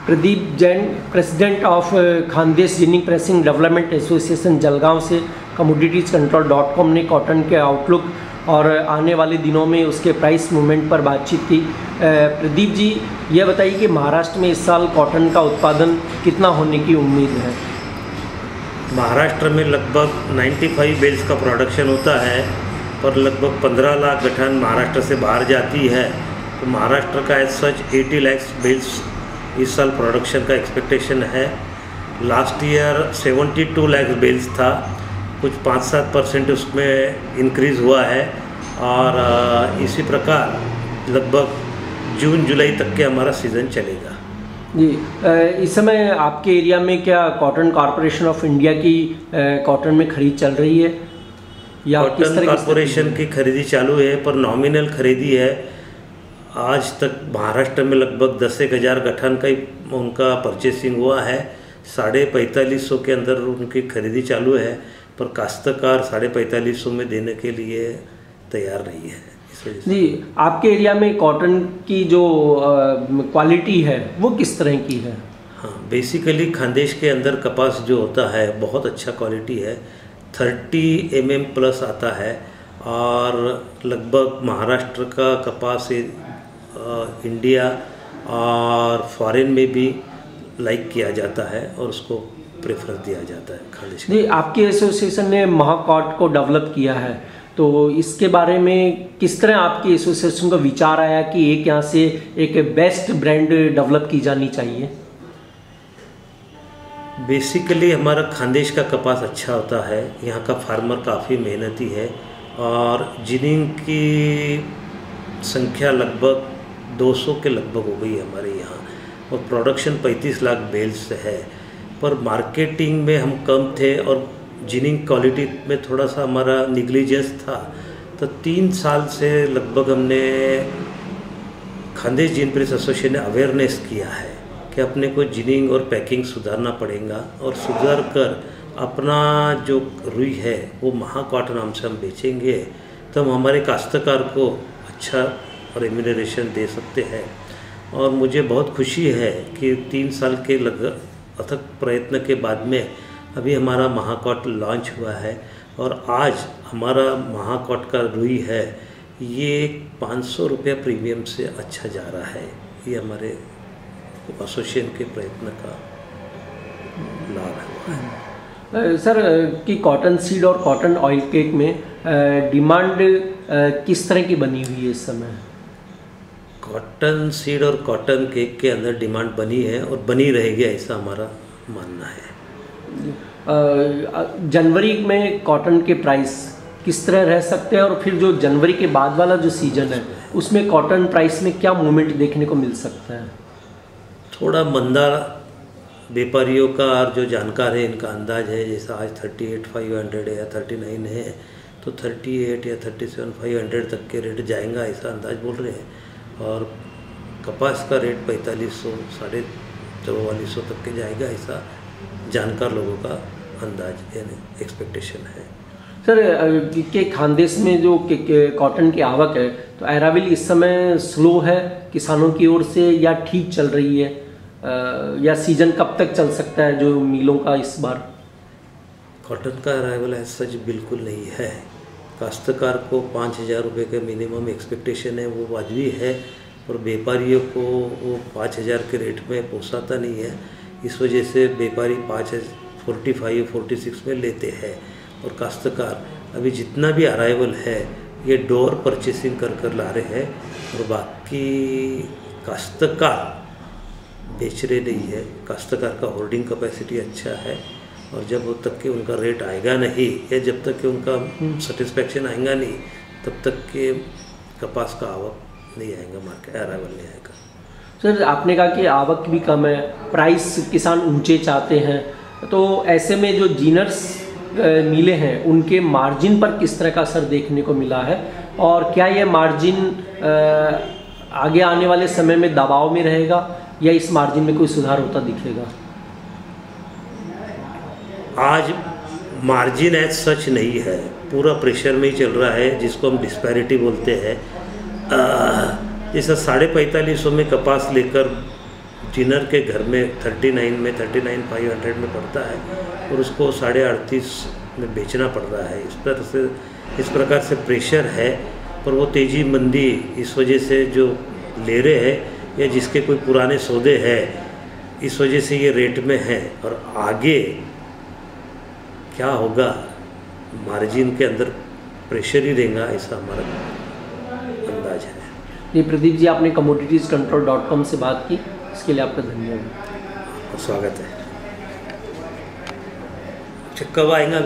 Pradeep Jain, president of Khandesh ginning pressing development association Jalgaon से commoditiescontrol.com ने cotton के आउटलुक और आने वाले दिनों में उसके प्राइस मूवमेंट पर बातचीत की। प्रदीप जी, यह बताइए कि महाराष्ट्र में इस साल कॉटन का उत्पादन कितना होने की उम्मीद है? महाराष्ट्र में लगभग 95 बेल्स का प्रोडक्शन होता है, पर लगभग 15 लाख गठान महाराष्ट्र से बाहर जाती है। तो महाराष्ट्र का एज सच 80 लाख बेल्स इस साल प्रोडक्शन का एक्सपेक्टेशन है। लास्ट ईयर 72 लाख बेल्स था, कुछ 5-7% उसमें इंक्रीज़ हुआ है और इसी प्रकार लगभग जून जुलाई तक के हमारा सीज़न चलेगा। जी, इस समय आपके एरिया में क्या कॉटन कॉरपोरेशन ऑफ इंडिया की कॉटन में खरीद चल रही है या कॉटन कॉरपोरेशन की खरीदी चालू है, पर नॉमिनल खरीदी है। आज तक महाराष्ट्र में लगभग 10,000 गठान का ही उनका परचेसिंग हुआ है। 4550 के अंदर उनकी खरीदी चालू है, पर काश्तकार 4550 में देने के लिए तैयार नहीं है। जी, आपके एरिया में कॉटन की जो क्वालिटी है वो किस तरह की है? हाँ, बेसिकली खानदेश के अंदर कपास जो होता है बहुत अच्छा क्वालिटी है। 30 mm प्लस आता है और लगभग महाराष्ट्र का कपास इंडिया और फॉरेन में भी लाइक किया जाता है और उसको प्रेफरेंस दिया जाता है खानदेश। जी, आपकी एसोसिएशन ने महाकॉट को डेवलप किया है, तो इसके बारे में किस तरह आपकी एसोसिएशन का विचार आया कि एक यहाँ से एक बेस्ट ब्रांड डेवलप की जानी चाहिए? बेसिकली हमारा खानदेश का कपास अच्छा होता है, यहाँ का फार्मर काफ़ी मेहनती है और जिनिंग की संख्या लगभग 200 के लगभग हो गई है हमारे यहाँ और प्रोडक्शन 35 लाख बेल्स है। पर मार्केटिंग में हम कम थे और जिनिंग क्वालिटी में थोड़ा सा हमारा निग्लिजेंस था। तो 3 साल से लगभग हमने खानदेश जिन प्रेस एसोसिएशन ने अवेयरनेस किया है कि अपने को जिनिंग और पैकिंग सुधारना पड़ेगा और सुधार कर अपना जो रुई है वो महाकॉट नाम से हम बेचेंगे, तो हम हमारे काश्तकार को अच्छा रेम्यूनरेशन दे सकते हैं। और मुझे बहुत खुशी है कि 3 साल के अथक प्रयत्न के बाद में अभी हमारा महाकॉट लॉन्च हुआ है और आज हमारा महाकॉट का रुई है ये 500 रुपये प्रीमियम से अच्छा जा रहा है। ये हमारे एसोसिएशन के प्रयत्न का लाभ है। सर, कि कॉटन सीड और कॉटन ऑयल केक में डिमांड किस तरह की बनी हुई है इस समय? कॉटन सीड और कॉटन केक के अंदर डिमांड बनी है और बनी रहेगी, ऐसा हमारा मानना है। जनवरी में कॉटन के प्राइस किस तरह रह सकते हैं और फिर जो जनवरी के बाद वाला जो सीजन है उसमें कॉटन प्राइस में क्या मूवमेंट देखने को मिल सकता है? थोड़ा मंदा व्यापारियों का और जो जानकार है इनका अंदाज है, जैसा आज 38,500 है या 39 है, तो 38 या 37,500 तक के रेट जाएगा ऐसा अंदाज बोल रहे हैं। और कपास का रेट 4500, 4450 तक के जाएगा ऐसा जानकार लोगों का अंदाज यानी एक्सपेक्टेशन है। सर, के खानदेश में जो कॉटन की आवक है तो अरावली इस समय स्लो है किसानों की ओर से या ठीक चल रही है, या सीजन कब तक चल सकता है जो मिलों का इस बार? कॉटन का अराइवल है सच बिल्कुल नहीं है। काश्तकार को 5,000 रुपये का मिनिमम एक्सपेक्टेशन है, वो वाजबी है, और व्यापारियों को वो 5,000 के रेट में पोसाता नहीं है। इस वजह से व्यापारी 45-46 में लेते हैं और काश्तकार अभी जितना भी अराइवल है ये डोर परचेसिंग कर ला रहे हैं और बाकी काश्तकार बेच रहे नहीं है। काश्तकार का होल्डिंग कैपेसिटी अच्छा है और जब तक कि उनका रेट आएगा नहीं या जब तक कि उनका सेटिस्फेक्शन आएगा नहीं तब तक के कपास का आवक नहीं आएगा, मार्केट अराइवल नहीं आएगा। सर, आपने कहा कि आवक भी कम है, प्राइस किसान ऊंचे चाहते हैं, तो ऐसे में जो जीनर्स मिले हैं उनके मार्जिन पर किस तरह का असर देखने को मिला है और क्या ये मार्जिन आगे आने वाले समय में दबाव में रहेगा या इस मार्जिन में कोई सुधार होता दिखेगा? आज मार्जिन एज सच नहीं है, पूरा प्रेशर में ही चल रहा है जिसको हम डिस्पैरिटी बोलते हैं। जैसा 4550 में कपास लेकर जिनर के घर में 39 में 39,500 में पड़ता है और उसको 38.5 में बेचना पड़ रहा है। इस प्रकार से प्रेशर है, पर वो तेज़ी मंदी इस वजह से जो ले रहे हैं या जिसके कोई पुराने सौदे हैं, इस वजह से ये रेट में है। और आगे क्या होगा, मार्जिन के अंदर प्रेशर ही रहेगा, ऐसा हमारा अंदाज है। जी प्रदीप जी, आपने commoditiescontrol.com से बात की, इसके लिए आपका धन्यवाद। स्वागत है। कब आएगा?